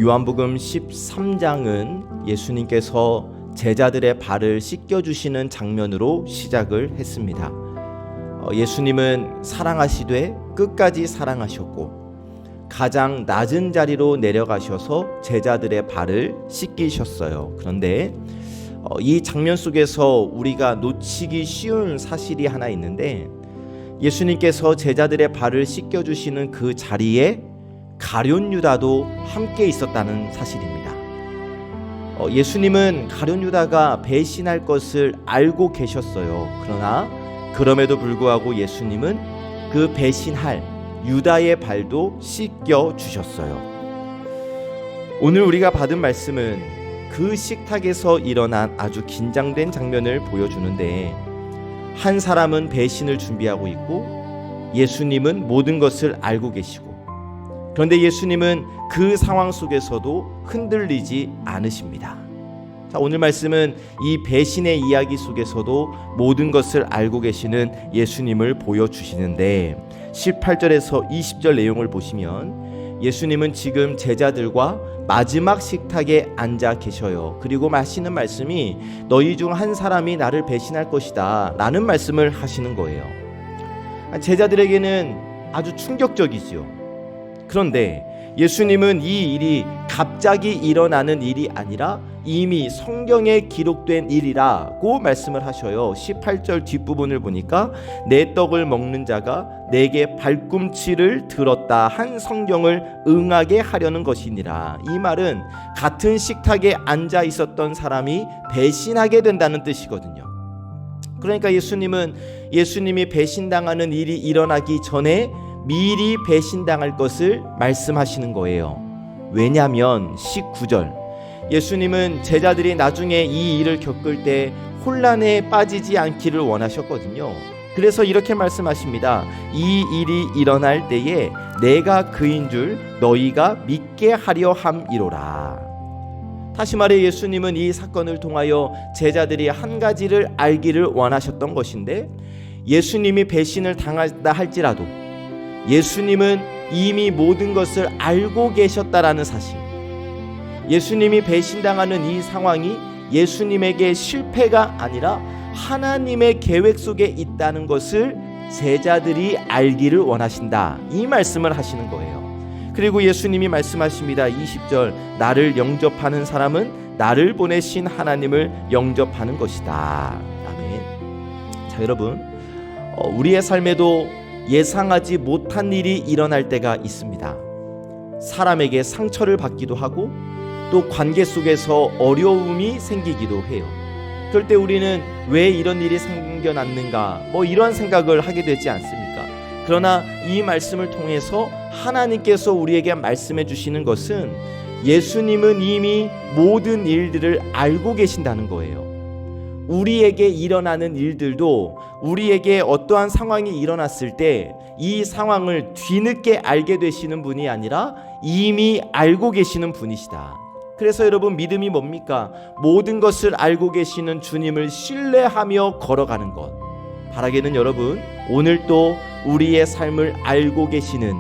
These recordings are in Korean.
요한복음 13장은 예수님께서 제자들의 발을 씻겨주시는 장면으로 시작을 했습니다. 예수님은 사랑하시되 끝까지 사랑하셨고 가장 낮은 자리로 내려가셔서 제자들의 발을 씻기셨어요. 그런데 이 장면 속에서 우리가 놓치기 쉬운 사실이 하나 있는데, 예수님께서 제자들의 발을 씻겨주시는 그 자리에 가룟 유다도 함께 있었다는 사실입니다. 예수님은 가룟 유다가 배신할 것을 알고 계셨어요. 그러나 그럼에도 불구하고 예수님은 그 배신할 유다의 발도 씻겨 주셨어요. 오늘 우리가 받은 말씀은 그 식탁에서 일어난 아주 긴장된 장면을 보여주는데, 한 사람은 배신을 준비하고 있고 예수님은 모든 것을 알고 계시고, 그런데 예수님은 그 상황 속에서도 흔들리지 않으십니다. 자, 오늘 말씀은 이 배신의 이야기 속에서도 모든 것을 알고 계시는 예수님을 보여주시는데, 18절에서 20절 내용을 보시면 예수님은 지금 제자들과 마지막 식탁에 앉아 계셔요. 그리고 하시는 말씀이 너희 중 한 사람이 나를 배신할 것이다 라는 말씀을 하시는 거예요. 제자들에게는 아주 충격적이죠. 그런데 예수님은 이 일이 갑자기 일어나는 일이 아니라 이미 성경에 기록된 일이라고 말씀을 하셔요. 18절 뒷부분을 보니까 내 떡을 먹는 자가 내게 발꿈치를 들었다 한 성경을 응하게 하려는 것이니라. 이 말은 같은 식탁에 앉아 있었던 사람이 배신하게 된다는 뜻이거든요. 그러니까 예수님이 배신당하는 일이 일어나기 전에 미리 배신당할 것을 말씀하시는 거예요. 왜냐하면 19절, 예수님은 제자들이 나중에 이 일을 겪을 때 혼란에 빠지지 않기를 원하셨거든요. 그래서 이렇게 말씀하십니다. 이 일이 일어날 때에 내가 그인 줄 너희가 믿게 하려 함이로라. 다시 말해 예수님은 이 사건을 통하여 제자들이 한 가지를 알기를 원하셨던 것인데, 예수님이 배신을 당한다 할지라도 예수님은 이미 모든 것을 알고 계셨다라는 사실, 예수님이 배신당하는 이 상황이 예수님에게 실패가 아니라 하나님의 계획 속에 있다는 것을 제자들이 알기를 원하신다, 이 말씀을 하시는 거예요. 그리고 예수님이 말씀하십니다. 20절, 나를 영접하는 사람은 나를 보내신 하나님을 영접하는 것이다. 아멘. 자, 여러분, 우리의 삶에도 예상하지 못한 일이 일어날 때가 있습니다. 사람에게 상처를 받기도 하고 또 관계 속에서 어려움이 생기기도 해요. 그럴 때 우리는 왜 이런 일이 생겨났는가 이런 생각을 하게 되지 않습니까? 그러나 이 말씀을 통해서 하나님께서 우리에게 말씀해 주시는 것은 예수님은 이미 모든 일들을 알고 계신다는 거예요. 우리에게 일어나는 일들도 우리에게 어떠한 상황이 일어났을 때 이 상황을 뒤늦게 알게 되시는 분이 아니라 이미 알고 계시는 분이시다. 그래서 여러분, 믿음이 뭡니까? 모든 것을 알고 계시는 주님을 신뢰하며 걸어가는 것. 바라기는 여러분, 오늘 또 우리의 삶을 알고 계시는,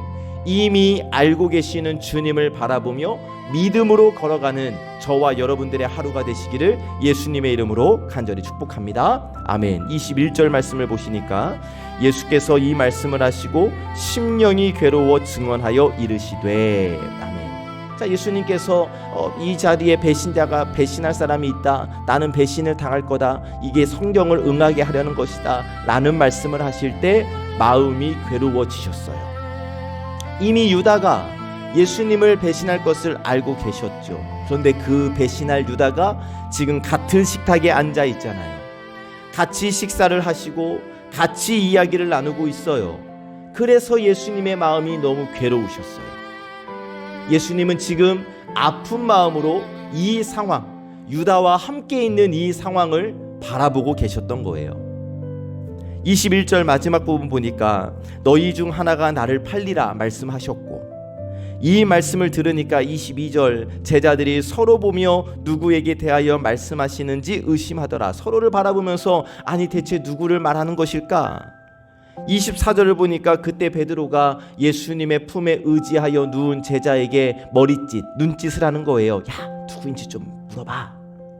이미 알고 계시는 주님을 바라보며 믿음으로 걸어가는 저와 여러분들의 하루가 되시기를 예수님의 이름으로 간절히 축복합니다. 아멘. 21절 말씀을 보시니까 예수께서 이 말씀을 하시고 심령이 괴로워 증언하여 이르시되. 아멘. 자, 예수님께서 이 자리에 배신자가 배신할 사람이 있다, 나는 배신을 당할 거다, 이게 성경을 응하게 하려는 것이다 라는 말씀을 하실 때 마음이 괴로워지셨어요. 이미 유다가 예수님을 배신할 것을 알고 계셨죠. 그런데 그 배신할 유다가 지금 같은 식탁에 앉아 있잖아요. 같이 식사를 하시고 같이 이야기를 나누고 있어요. 그래서 예수님의 마음이 너무 괴로우셨어요. 예수님은 지금 아픈 마음으로 이 상황, 유다와 함께 있는 이 상황을 바라보고 계셨던 거예요. 21절 마지막 부분 보니까 너희 중 하나가 나를 팔리라 말씀하셨고, 이 말씀을 들으니까 22절 제자들이 서로 보며 누구에게 대하여 말씀하시는지 의심하더라. 서로를 바라보면서 아니 대체 누구를 말하는 것일까? 24절을 보니까 그때 베드로가 예수님의 품에 의지하여 누운 제자에게 머리짓, 눈짓을 하는 거예요. 야, 누구인지 좀 물어봐.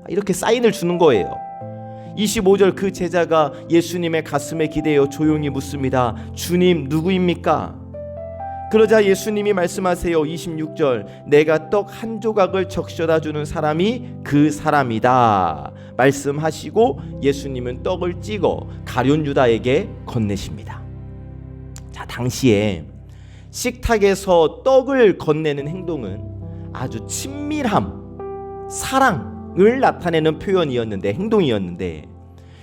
이렇게 사인을 주는 거예요. 25절 그 제자가 예수님의 가슴에 기대어 조용히 묻습니다. 주님, 누구입니까? 그러자 예수님이 말씀하세요. 26절 내가 떡 한 조각을 적셔다 주는 사람이 그 사람이다 말씀하시고 예수님은 떡을 찍어 가룟 유다에게 건네십니다. 자, 당시에 식탁에서 떡을 건네는 행동은 아주 친밀함, 사랑을 나타내는 표현이었는데, 행동이었는데,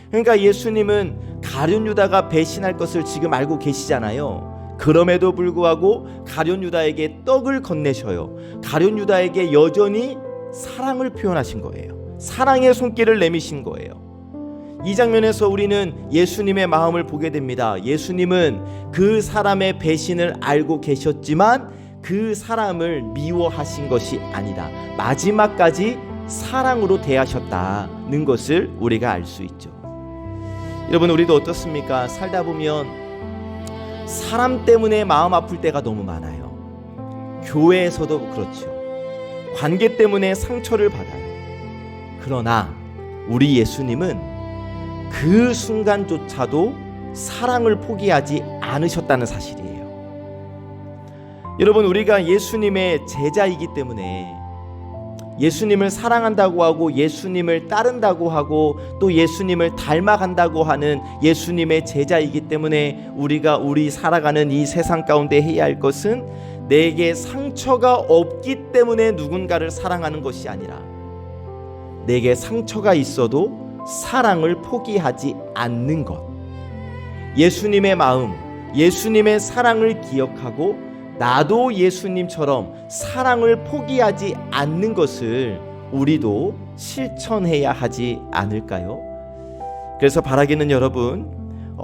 그러니까 예수님은 가룟 유다가 배신할 것을 지금 알고 계시잖아요. 그럼에도 불구하고 가룟 유다에게 떡을 건네셔요. 가룟 유다에게 여전히 사랑을 표현하신 거예요. 사랑의 손길을 내미신 거예요. 이 장면에서 우리는 예수님의 마음을 보게 됩니다. 예수님은 그 사람의 배신을 알고 계셨지만 그 사람을 미워하신 것이 아니다. 마지막까지 사랑으로 대하셨다는 것을 우리가 알 수 있죠. 여러분, 우리도 어떻습니까? 살다 보면 사람 때문에 마음 아플 때가 너무 많아요. 교회에서도 그렇죠. 관계 때문에 상처를 받아요. 그러나 우리 예수님은 그 순간조차도 사랑을 포기하지 않으셨다는 사실이에요. 여러분, 우리가 예수님의 제자이기 때문에 예수님을 사랑한다고 하고 예수님을 따른다고 하고 또 예수님을 닮아간다고 하는 예수님의 제자이기 때문에 우리가 살아가는 이 세상 가운데 해야 할 것은 내게 상처가 없기 때문에 누군가를 사랑하는 것이 아니라 내게 상처가 있어도 사랑을 포기하지 않는 것. 예수님의 마음, 예수님의 사랑을 기억하고 나도 예수님처럼 사랑을 포기하지 않는 것을 우리도 실천해야 하지 않을까요? 그래서 바라기는 여러분,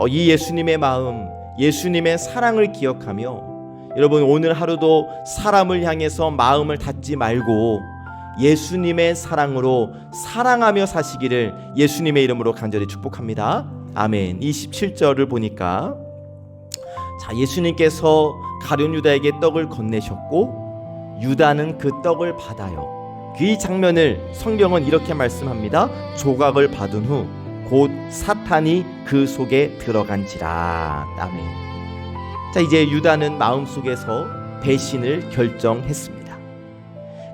이 예수님의 마음, 예수님의 사랑을 기억하며 여러분 오늘 하루도 사람을 향해서 마음을 닫지 말고 예수님의 사랑으로 사랑하며 사시기를 예수님의 이름으로 간절히 축복합니다. 아멘. 27절을 보니까 자, 예수님께서 가룟 유다에게 떡을 건네셨고 유다는 그 떡을 받아요. 그 장면을 성경은 이렇게 말씀합니다. 조각을 받은 후 곧 사탄이 그 속에 들어간지라. 아멘. 자, 이제 유다는 마음속에서 배신을 결정했습니다.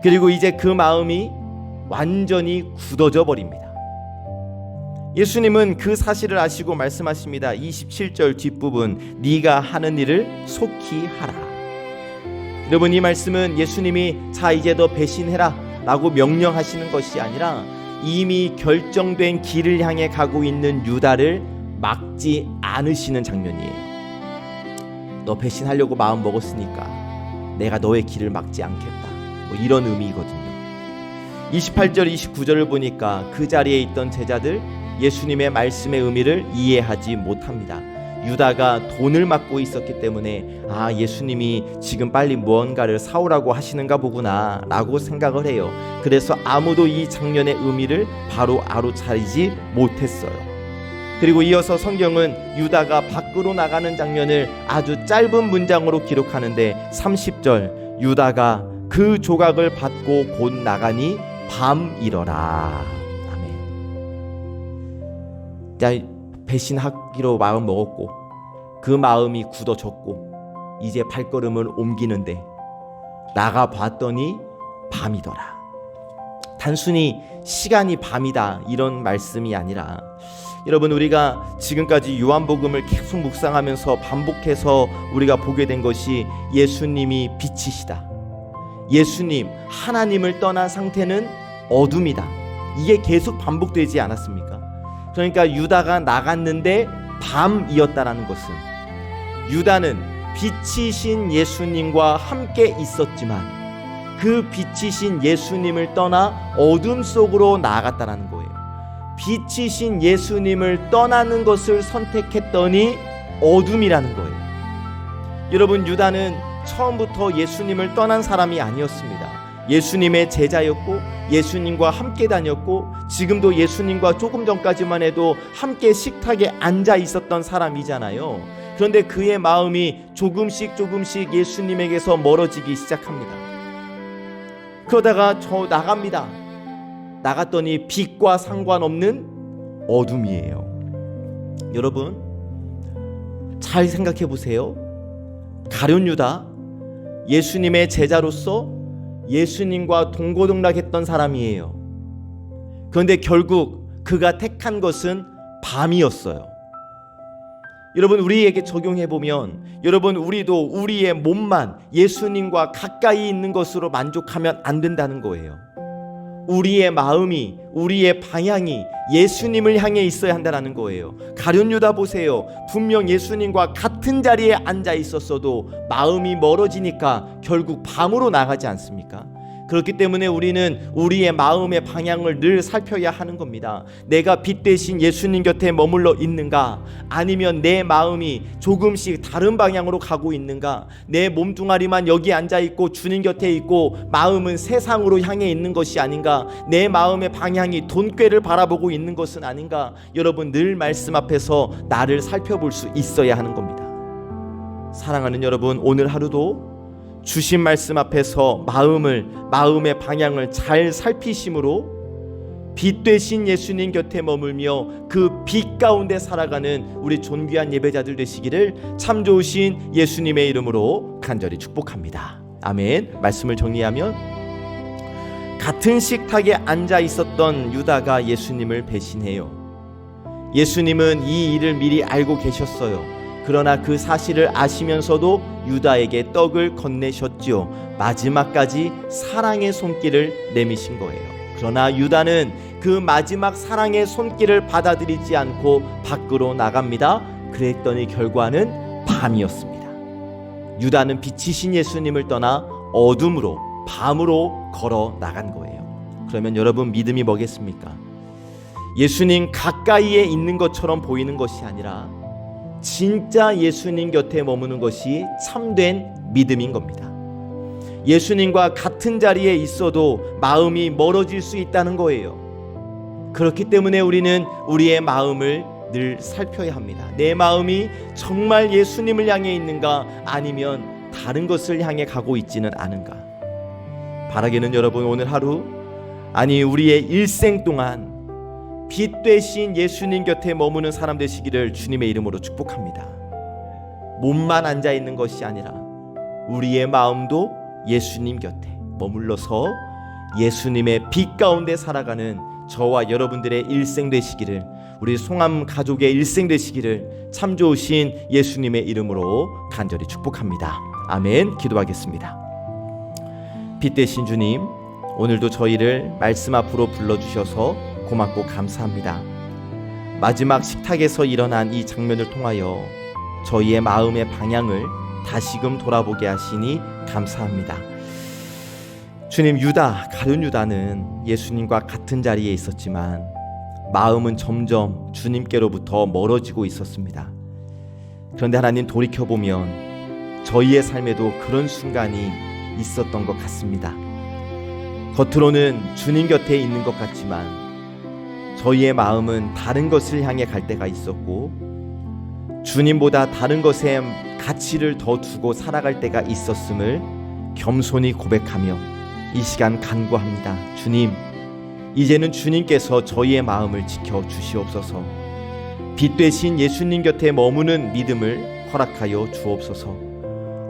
그리고 이제 그 마음이 완전히 굳어져 버립니다. 예수님은 그 사실을 아시고 말씀하십니다. 27절 뒷부분, 네가 하는 일을 속히 하라. 여러분, 이 말씀은 예수님이 자 이제 너 배신해라 라고 명령하시는 것이 아니라 이미 결정된 길을 향해 가고 있는 유다를 막지 않으시는 장면이에요. 너 배신하려고 마음 먹었으니까 내가 너의 길을 막지 않겠다, 이런 의미거든요. 28절 29절을 보니까 그 자리에 있던 제자들 예수님의 말씀의 의미를 이해하지 못합니다. 유다가 돈을 막고 있었기 때문에 예수님이 지금 빨리 무언가를 사오라고 하시는가 보구나 라고 생각을 해요. 그래서 아무도 이 장면의 의미를 바로 알아차리지 못했어요. 그리고 이어서 성경은 유다가 밖으로 나가는 장면을 아주 짧은 문장으로 기록하는데 30절, 유다가 그 조각을 받고 곧 나가니 밤이러라. 자, 배신하기로 마음 먹었고 그 마음이 굳어졌고 이제 발걸음을 옮기는데 나가 봤더니 밤이더라. 단순히 시간이 밤이다 이런 말씀이 아니라 여러분, 우리가 지금까지 요한복음을 계속 묵상하면서 반복해서 우리가 보게 된 것이 예수님이 빛이시다. 예수님, 하나님을 떠난 상태는 어둠이다. 이게 계속 반복되지 않았습니까? 그러니까 유다가 나갔는데 밤이었다라는 것은 유다는 빛이신 예수님과 함께 있었지만 그 빛이신 예수님을 떠나 어둠 속으로 나아갔다라는 거예요. 빛이신 예수님을 떠나는 것을 선택했더니 어둠이라는 거예요. 여러분, 유다는 처음부터 예수님을 떠난 사람이 아니었습니다. 예수님의 제자였고 예수님과 함께 다녔고 지금도 예수님과 조금 전까지만 해도 함께 식탁에 앉아 있었던 사람이잖아요. 그런데 그의 마음이 조금씩 예수님에게서 멀어지기 시작합니다. 그러다가 저 나갑니다. 나갔더니 빛과 상관없는 어둠이에요. 여러분 잘 생각해 보세요. 가룟 유다, 예수님의 제자로서 예수님과 동고동락했던 사람이에요. 그런데 결국 그가 택한 것은 밤이었어요. 여러분 우리에게 적용해 보면, 여러분 우리도 우리의 몸만 예수님과 가까이 있는 것으로 만족하면 안 된다는 거예요. 우리의 마음이, 우리의 방향이 예수님을 향해 있어야 한다는 거예요. 가룟 유다 보세요. 분명 예수님과 같은 자리에 앉아 있었어도 마음이 멀어지니까 결국 밤으로 나가지 않습니까? 그렇기 때문에 우리는 우리의 마음의 방향을 늘 살펴야 하는 겁니다. 내가 빛 대신 예수님 곁에 머물러 있는가? 아니면 내 마음이 조금씩 다른 방향으로 가고 있는가? 내 몸뚱아리만 여기 앉아있고 주님 곁에 있고 마음은 세상으로 향해 있는 것이 아닌가? 내 마음의 방향이 돈꾀를 바라보고 있는 것은 아닌가? 여러분 늘 말씀 앞에서 나를 살펴볼 수 있어야 하는 겁니다. 사랑하는 여러분, 오늘 하루도 주신 말씀 앞에서 마음의 방향을 잘 살피심으로 빛 되신 예수님 곁에 머물며 그 빛 가운데 살아가는 우리 존귀한 예배자들 되시기를 참 좋으신 예수님의 이름으로 간절히 축복합니다. 아멘. 말씀을 정리하면, 같은 식탁에 앉아 있었던 유다가 예수님을 배신해요. 예수님은 이 일을 미리 알고 계셨어요. 그러나 그 사실을 아시면서도 유다에게 떡을 건네셨지요. 마지막까지 사랑의 손길을 내미신 거예요. 그러나 유다는 그 마지막 사랑의 손길을 받아들이지 않고 밖으로 나갑니다. 그랬더니 결과는 밤이었습니다. 유다는 빛이신 예수님을 떠나 어둠으로, 밤으로 걸어 나간 거예요. 그러면 여러분 믿음이 뭐겠습니까? 예수님 가까이에 있는 것처럼 보이는 것이 아니라 진짜 예수님 곁에 머무는 것이 참된 믿음인 겁니다. 예수님과 같은 자리에 있어도 마음이 멀어질 수 있다는 거예요. 그렇기 때문에 우리는 우리의 마음을 늘 살펴야 합니다. 내 마음이 정말 예수님을 향해 있는가, 아니면 다른 것을 향해 가고 있지는 않은가. 바라기는 여러분 오늘 하루, 아니 우리의 일생 동안 빛 되신 예수님 곁에 머무는 사람 되시기를 주님의 이름으로 축복합니다. 몸만 앉아 있는 것이 아니라 우리의 마음도 예수님 곁에 머물러서 예수님의 빛 가운데 살아가는 저와 여러분들의 일생 되시기를, 우리 송암 가족의 일생 되시기를 참 좋으신 예수님의 이름으로 간절히 축복합니다. 아멘. 기도하겠습니다. 빛 되신 주님, 오늘도 저희를 말씀 앞으로 불러주셔서 고맙고 감사합니다. 마지막 식탁에서 일어난 이 장면을 통하여 저희의 마음의 방향을 다시금 돌아보게 하시니 감사합니다. 주님, 가룟 유다는 예수님과 같은 자리에 있었지만 마음은 점점 주님께로부터 멀어지고 있었습니다. 그런데 하나님, 돌이켜보면 저희의 삶에도 그런 순간이 있었던 것 같습니다. 겉으로는 주님 곁에 있는 것 같지만 저희의 마음은 다른 것을 향해 갈 때가 있었고, 주님보다 다른 것에 가치를 더 두고 살아갈 때가 있었음을 겸손히 고백하며 이 시간 간구합니다. 주님, 이제는 주님께서 저희의 마음을 지켜 주시옵소서. 빛 되신 예수님 곁에 머무는 믿음을 허락하여 주옵소서.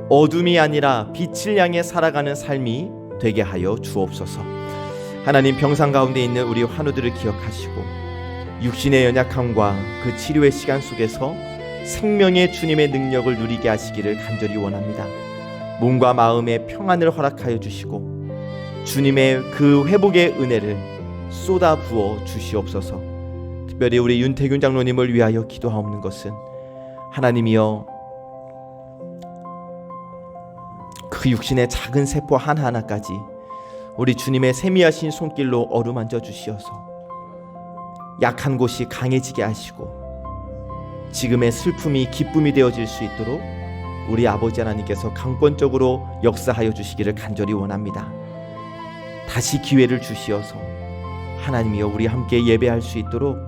어둠이 아니라 빛을 향해 살아가는 삶이 되게 하여 주옵소서. 하나님, 병상 가운데 있는 우리 환우들을 기억하시고 육신의 연약함과 그 치료의 시간 속에서 생명의 주님의 능력을 누리게 하시기를 간절히 원합니다. 몸과 마음의 평안을 허락하여 주시고 주님의 그 회복의 은혜를 쏟아 부어 주시옵소서. 특별히 우리 윤태균 장로님을 위하여 기도하옵는 것은, 하나님이여, 그 육신의 작은 세포 하나하나까지 우리 주님의 세미하신 손길로 어루만져 주시어서 약한 곳이 강해지게 하시고 지금의 슬픔이 기쁨이 되어질 수 있도록 우리 아버지 하나님께서 강권적으로 역사하여 주시기를 간절히 원합니다. 다시 기회를 주시어서 하나님이여, 우리 함께 예배할 수 있도록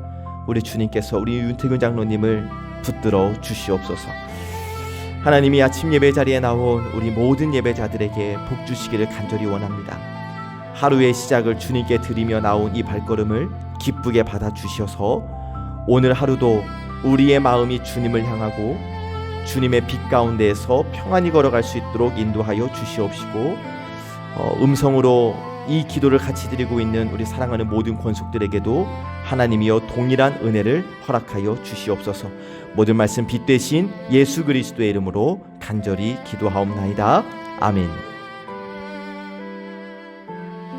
우리 주님께서 우리 윤태균 장로님을 붙들어 주시옵소서. 하나님이 아침 예배 자리에 나온 우리 모든 예배자들에게 복 주시기를 간절히 원합니다. 하루의 시작을 주님께 드리며 나온 이 발걸음을 기쁘게 받아 주셔서 오늘 하루도 우리의 마음이 주님을 향하고 주님의 빛 가운데에서 평안히 걸어갈 수 있도록 인도하여 주시옵시고, 음성으로 이 기도를 같이 드리고 있는 우리 사랑하는 모든 권속들에게도 하나님이여 동일한 은혜를 허락하여 주시옵소서. 모든 말씀 빛 되신 예수 그리스도의 이름으로 간절히 기도하옵나이다. 아멘.